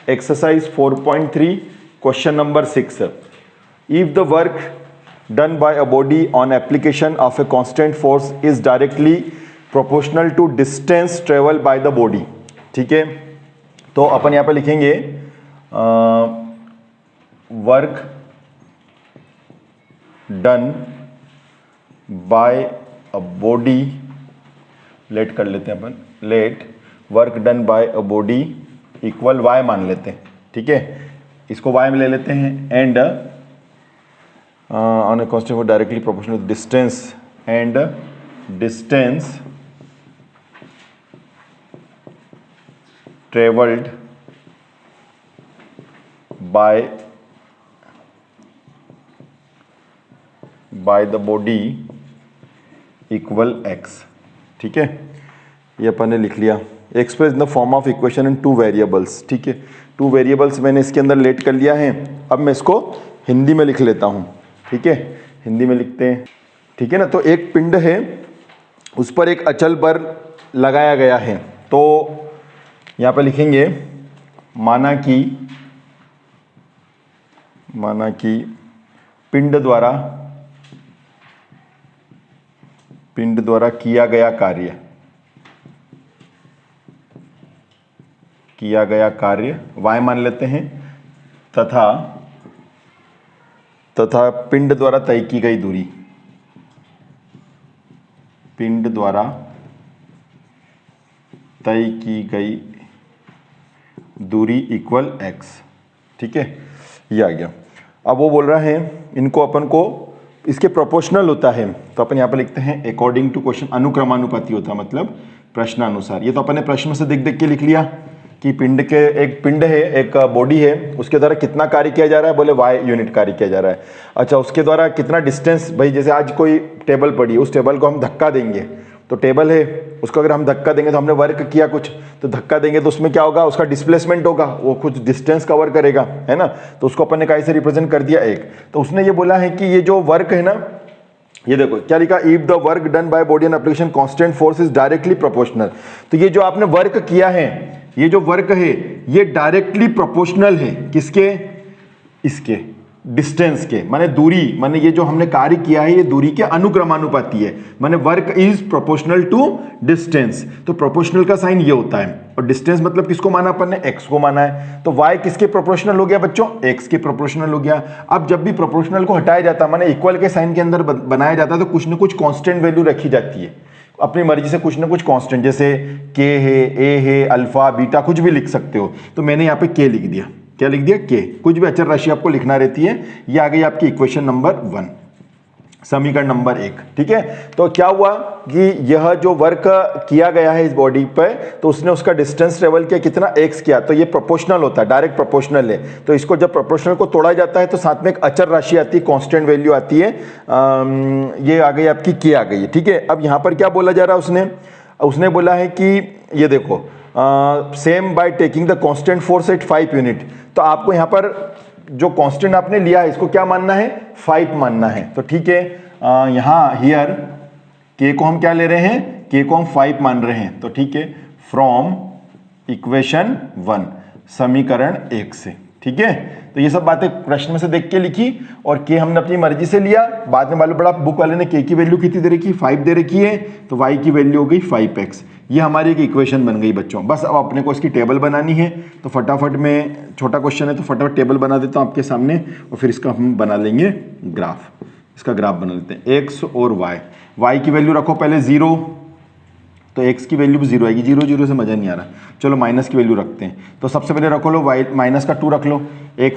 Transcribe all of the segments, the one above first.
Exercise 4.3, question number 6. If the work done by a body on application of a constant force is directly proportional to distance traveled by the body, ठीक है, तो अपन यहाँ पे लिखेंगे work done by a body, let कर लेते हैं अपन, let work done by a body equal Y मान लेते हैं, ठीक है, इसको वाई में ले लेते हैं, and on a constant for directly proportional distance and distance travelled by the body equal x, ठीक है, ये अपन ने लिख लिया। Express in the form of equation in two variables, ठीक है, टू वेरिएबल्स मैंने इसके अंदर लेट कर लिया है। अब मैं इसको हिंदी में लिख लेता हूँ, ठीक है, हिंदी में लिखते हैं, ठीक है ना। तो एक पिंड है, उस पर एक अचल बल लगाया गया है, तो यहाँ पे लिखेंगे माना कि पिंड द्वारा किया गया कार्य y मान लेते हैं, तथा पिंड द्वारा तय की गई दूरी, पिंड द्वारा तय की गई दूरी इक्वल x, ठीक है, ये आ गया। अब वो बोल रहा है इनको अपन को इसके प्रोपोर्शनल होता है, तो अपन यहाँ पे लिखते हैं अकॉर्डिंग टू क्वेश्चन, अनुक्रमानुपाती होता है, मतलब प्रश्नानुसार। ये तो अपन ने प्रश्न में से देख के लिख लिया कि एक पिंड है, एक बॉडी है, उसके द्वारा कितना कार्य किया जा रहा है, बोले y यूनिट कार्य किया जा रहा है। अच्छा, उसके द्वारा कितना डिस्टेंस, भाई जैसे आज कोई टेबल पड़ी, उस टेबल को हम धक्का देंगे, तो टेबल है, उसको अगर हम धक्का देंगे तो हमने वर्क किया कुछ, तो धक्का देंगे तो उसमें क्या होगा, उसका डिस्प्लेसमेंट होगा, वो कुछ डिस्टेंस कवर करेगा, है ना। तो उसको अपन ने कैसे रिप्रेजेंट कर दिया एक, तो उसने ये बोला है कि ये जो वर्क है ना, ये देखो क्या लिखा, if the work done by body an application constant force is directly proportional. तो ये जो आपने वर्क किया है, ये जो वर्क है ये डायरेक्टली प्रोपोर्शनल है किसके, इसके डिस्टेंस के, माने दूरी, माने ये जो हमने कार्य किया है ये दूरी के अनुक्रमानुपाती है, माने work is proportional to distance. तो प्रोपोर्शनल का साइन ये होता है, और डिस्टेंस मतलब किसको माना अपन ने, एक्स को माना है। तो y किसके प्रोपोर्शनल हो गया बच्चों, x के प्रोपोर्शनल हो गया। अब जब भी प्रोपोर्शनल को हटाया जाता है, माने इक्वल के साइन के अंदर बनाया जाता है, तो कुछ ना कुछ कांस्टेंट वैल्यू रखी जाती है, अपनी मर्जी से कुछ ना कुछ कांस्टेंट, जैसे k है, a है, अल्फा बीटा कुछ भी लिख सकते हो। तो मैंने यहाँ पे k लिख दिया, क्या लिख दिया, k, कुछ भी अचर राशि आपको लिखना रहती है। ये आ गई आपकी इक्वेशन नंबर 1, समीकरण नंबर 1, ठीक है। तो क्या हुआ कि यह जो वर्क किया गया है इस बॉडी पे, तो उसने उसका डिस्टेंस ट्रेवल किया कितना, x किया, तो ये प्रोपोर्शनल होता है, डायरेक्ट प्रोपोर्शनल है। तो इसको जब प्रोपोर्शनल को तोड़ा जाता है तो साथ में एक अचर राशि आती है, कांस्टेंट वैल्यू आती है, ये आ गई आपकी k आ गई है, ठीक है। अब यहाँ पर क्या बोला जा रहा है, उसने बोला है कि ये देखो same by taking the constant force at 5 unit. तो आपको यहाँ पर जो कांस्टेंट आपने लिया है इसको क्या मानना है, 5 मानना है। तो ठीक है, यहाँ हियर k को हम क्या ले रहे हैं, k को हम 5 मान रहे हैं। तो ठीक है, फ्रॉम इक्वेशन 1, समीकरण 1 से, ठीक है। तो ये सब बातें प्रश्न में से देख के लिखी, और k हमने अपनी मर्जी से लिया। बाद में मालूम पड़ा बुक वाले ने k की वैल्यू कितनी दे रखी, 5 दे रखी है, तो y की वैल्यू हो गई 5x। ये हमारी एक इक्वेशन बन गई बच्चों। बस अब अपने को इसकी टेबल बनानी है, तो फटाफट में, छोटा क्वेश्चन है तो फटाफट टेबल बना देता हूँ आपके सामने, और फिर इसका हम बना लेंगे ग्राफ। इसका ग्राफ बना लेते हैं, x और y की वैल्यू रखो पहले 0, तो x की वैल्यू भी 0 आएगी, 0 0 से मजा नहीं आ रहा। चलो माइनस की वैल्यू रखते हैं, तो सबसे पहले रखो लो y माइनस का 2 रख लो, y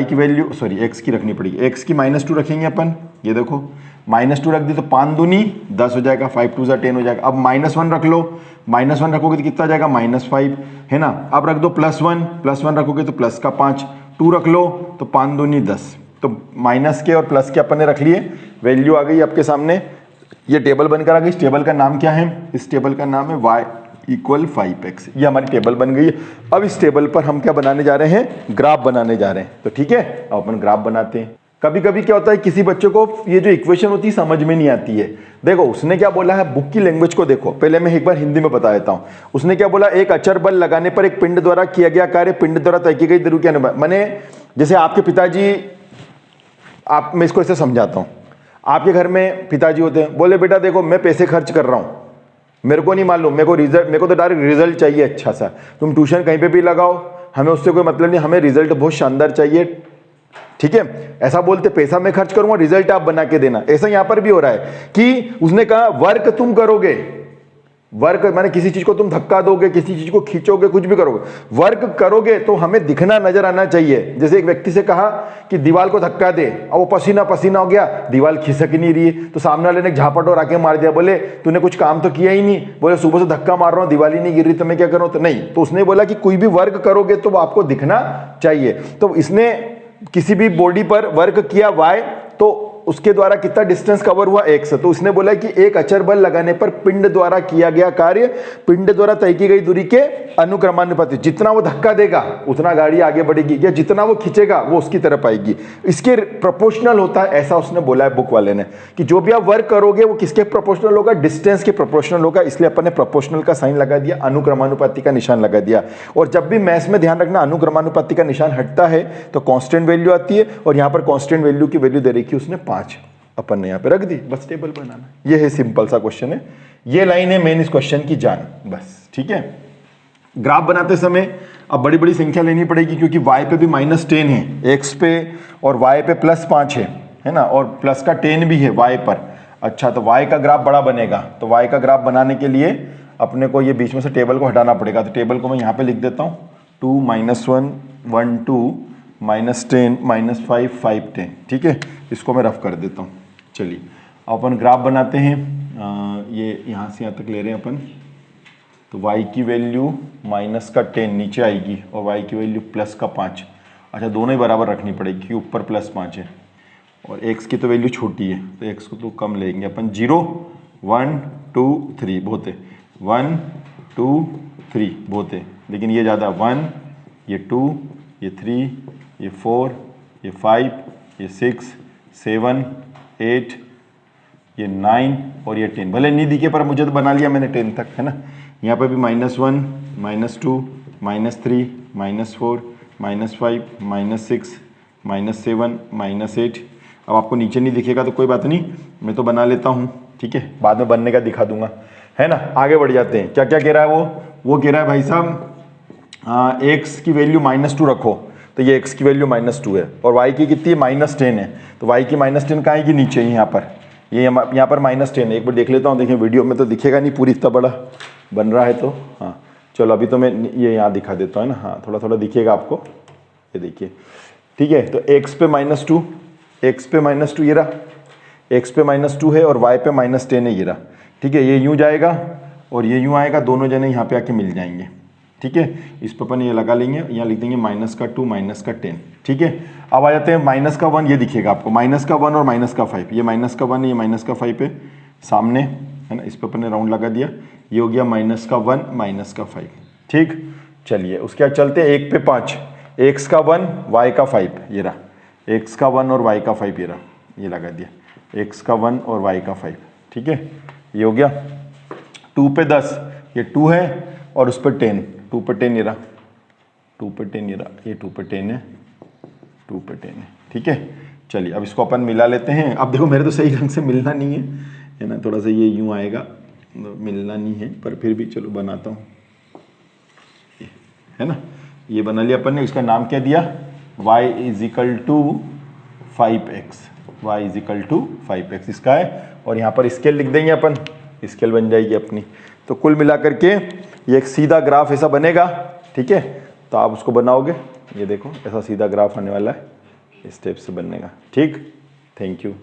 की वैल्यू x की रखनी पड़ेगी, x की -2 रखेंगे अपन। ये देखो -2 रख दी तो 5 दूनी 10 हो जाएगा, 5 2 10 हो जाएगा। अब -1 रख लो, -1 रखोगे तो कितना जाएगा, -5, है ना। अब रख दो +1 रखोगे तो प्लस का 5, 2 रख लो तो 5 दूनी 10। तो माइनस के और प्लस के अपन ने रख लिए, वैल्यू आ गई आपके सामने। ये टेबल बनकर आ गई। इस टेबल का नाम क्या है, इस टेबल का नाम है y = 5x। ये हमारी टेबल बन गई है। अब इस टेबल पर हम क्या बनाने जा रहे हैं, ग्राफ बनाने जा रहे हैं। तो ठीक है, अब अपन ग्राफ बनाते हैं। कभी कभी क्या होता है, किसी बच्चे को ये जो इक्वेशन होती है समझ में नहीं आती है। देखो उसने क्या बोला है, बुक की लैंग्वेज को देखो, पहले मैं एक बार हिंदी में बता देता हूं। उसने क्या बोला, एक अचर बल लगाने पर एक पिंड द्वारा किया गया कार्य पिंड द्वारा तय की गई दूरी के अनुपात। मैंने जैसे आपके पिताजी, आप, मैं इसको ऐसे समझाता हूं, आपके घर में पिताजी होते हैं, बोले बेटा देखो मैं पैसे खर्च कर रहा हूं, मेरे को नहीं मालूम, मेरे को तो डायरेक्ट रिजल्ट चाहिए अच्छा सा, तुम ट्यूशन कहीं पे भी लगाओ, हमें उससे कोई मतलब नहीं, हमें रिजल्ट बहुत शानदार चाहिए, ठीक है। ऐसा बोलते, पैसा मैं खर्च करूंगा, रिजल्ट आप बना के देना। ऐसा यहां पर भी हो रहा है कि उसने कहा वर्क तुम करोगे, वर्क माने किसी चीज को तुम धक्का दोगे, किसी चीज को खींचोगे, कुछ भी करोगे, वर्क करोगे तो हमें दिखना नजर आना चाहिए। जैसे एक व्यक्ति से कहा कि दीवार को धक्का दे, और वो पसीना पसीना हो गया, दीवार खिसक नहीं रही, तो सामने वाले ने झापट और आके मार दिया, बोले तूने कुछ काम तो किया ही नहीं, बोले सुबह से धक्का मार रहा हूं, दीवार ही नहीं गिर रही, तो मैं क्या करूं, तो नहीं। तो उसने बोला कि कोई भी वर्क करोगे तो वो आपको दिखना चाहिए। तो इसने किसी भी बॉडी पर वर्क किया y, तो उसके द्वारा कितना डिस्टेंस कवर हुआ x। तो उसने बोला कि एक अचर बल लगाने पर पिंड द्वारा किया गया कार्य पिंड द्वारा तय की गई दूरी के अनुक्रमानुपाती, जितना वो धक्का देगा उतना गाड़ी आगे बढ़ेगी, या जितना वो खींचेगा वो उसकी तरफ आएगी, इसके प्रोपोर्शनल होता है, ऐसा उसने बोला है बुक वाले ने, कि जो भी आप वर्क करोगे वो किसके प्रोपोर्शनल होगा, डिस्टेंस के प्रोपोर्शनल होगा। इसलिए अपन ने प्रोपोर्शनल का साइन लगा दिया, अनुक्रमानुपाती का निशान लगा दिया। और जब भी मैथ्स में ध्यान रखना, अनुक्रमानुपाती का निशान हटता है तो कांस्टेंट वैल्यू आती है, और यहाँ पर कांस्टेंट वैल्यू की वैल्यू दे रखी है उसने 5, अपन ने यहाँ पे रख दी, बस टेबल बनाना। ये है सिंपल सा क्वेश्चन है, ये लाइन है मेन इस क्वेश्चन की जान, बस ठीक है। ग्राफ बनाते समय अब बड़ी बड़ी संख्या लेनी पड़ेगी, क्योंकि y पे भी -10 है, x पे, और y पे +5 है ना, और प्लस का 10 भी है y पर। अच्छा, तो y का ग्राफ बड़ा बनेगा, तो y का ग्राफ बनाने के लिए अपने को ये बीच में से टेबल को हटाना पड़ेगा। तो टेबल को मैं यहाँ पे लिख देता हूँ, 2 -1 1 2 -10 -5 5 10, ठीक है। इसको मैं रफ कर देता हूँ। चलिए अपन ग्राफ बनाते हैं। ये यहाँ से यहाँ तक ले रहे हैं अपन। तो y की वैल्यू -10 नीचे आएगी, और y की वैल्यू +5। अच्छा, दोनों ही बराबर रखनी पड़ेगी क्योंकि ऊपर +5 है, और x की तो वैल्यू छोटी है, तो x को तो कम लेंगे अपन। 0 1 2 3 बहुत है, 1 2 3 बहुत है, लेकिन ये ज़्यादा, 1 ये 2 ये 3 ये 4 ये 5 ये 6 7 8 ये 9 और ये 10। भले नहीं दिखे पर मुझे तो बना लिया मैंने 10 तक, है ना। यहाँ पे भी -1 -2 -3 -4 -5 -6 -7 -8। अब आपको नीचे नहीं दिखेगा तो कोई बात नहीं, मैं तो बना लेता हूँ, ठीक है, बाद में बनने का दिखा दूंगा, है ना। आगे बढ़ जाते हैं। क्या क्या कह रहा है वो कह रहा है भाई साहब x की वैल्यू -2 रखो, तो ये x की वैल्यू -2 है, और y की कितनी है, -10 है। तो y की -10 कहाँ है कि नीचे ही, यहाँ पर, ये यहाँ पर -10 है। एक बार देख लेता हूँ, देखिए वीडियो में तो दिखेगा नहीं पूरी, इतना बड़ा बन रहा है तो, हाँ चलो अभी तो मैं ये यहाँ दिखा देता हूँ ना, हाँ थोड़ा थोड़ा दिखेगा आपको, ये देखिए, ठीक है। तो x पे -2, x पे -2 ये रहा, x पे -2 है, और y पे -10 है, ये रहा, ठीक है। ये यूँ जाएगा और ये यूँ आएगा, दोनों जने यहाँ पे आके मिल जाएंगे, ठीक है। इस पर अपन ये लगा लेंगे, यहाँ लिख देंगे -2 -10, ठीक है। अब आ जाते हैं -1, ये दिखेगा आपको, -1 और -5, ये -1 ये -5 है सामने, है ना। इस पर अपन ने राउंड लगा दिया, ये हो गया -1 -5, ठीक। चलिए उसके बाद चलते हैं 1 पे 5, x का 1 y का 5, ये रहा, x का 1 और y का 5, ये रहा, ये लगा दिया, x का 1 और y का 5, ठीक है। ये हो गया। 2 पे 10, ये 2 है, और उस पर 10, 2 पे 10 ये रहा, 2 पे 10 ये रहा, ये 2 पे 10 है, 2 पे 10 है, ठीक है। चलिए अब इसको अपन मिला लेते हैं। अब देखो मेरे तो सही ढंग से मिलना नहीं है ना, थोड़ा सा ये यूँ आएगा, मिलना नहीं है, पर फिर भी चलो बनाता हूँ, है ना। ये बना लिया अपन ने। इसका नाम क्या दिया, y = 5x, y = 5x इसका है, और यहाँ पर स्केल लिख देंगे अपन, स्केल बन जाएगी अपनी। तो कुल मिला करके ये एक सीधा ग्राफ ऐसा बनेगा, ठीक है। तो आप उसको बनाओगे, ये देखो ऐसा सीधा ग्राफ आने वाला है, इस स्टेप से बनेगा, ठीक। Thank you.